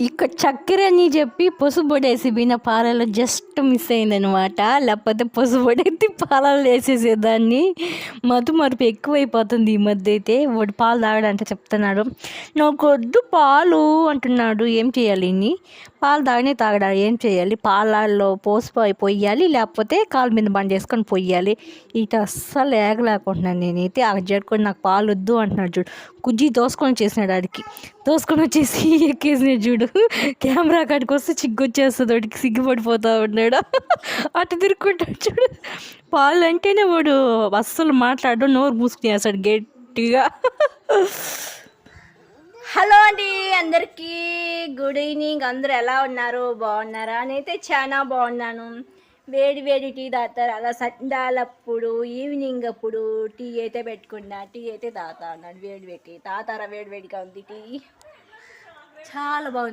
ఇక్కడ చక్కెర అని చెప్పి పసుపొడేసి బిన్న పాలలో జస్ట్ మిస్ అయిందనమాట. లేకపోతే పసుపొడేసి పాలలో వేసేసేదాన్ని. మరుపు ఎక్కువైపోతుంది ఈ మధ్య అయితే. వాడు పాలు తాగడంటే చెప్తున్నాడు, నాకు వద్దు పాలు అంటున్నాడు. ఏం చేయాలి ఇన్ని పాలు తాగడా ఏం చేయాలి? పాలల్లో పొయ్యాలి, లేకపోతే కాలు మీద బండ చేసుకొని పొయ్యాలి. ఇటు అస్సలు ఏగలేకుంటున్నాను నేనైతే. ఆ జడుకొని నాకు పాలు వద్దు అంటున్నాడు చూడు. కుజ్జి దోసుకొని వచ్చేసినాడు ఆడికి. దోసుకొని వచ్చేసి ఎక్కేసినాడు చూడు. కెమెరా కాడికి వస్తే చిగ్గొచ్చేస్తుంది వాడికి, సిగ్గుపడిపోతా ఉన్నాడు. అటు తిరుక్కుంటాడు చూడు. పాలు అంటేనే వాడు అస్సలు మాట్లాడు, నోరు మూసుకునేస్తాడు గట్టిగా. హలో అండి అందరికీ, గుడ్ ఈవినింగ్. అందరూ ఎలా ఉన్నారు? బాగున్నారా? నేనైతే చాలా బాగున్నాను. వేడి వేడి టీ తాగుతారు అలా సండాలప్పుడు, ఈవినింగ్ అప్పుడు టీ అయితే పెట్టుకున్నా. టీ అయితే తాగుతా ఉన్నాను వేడి పెట్టి. తాతారా? వేడి వేడిగా ఉంది టీ, చాలా బాగుంది.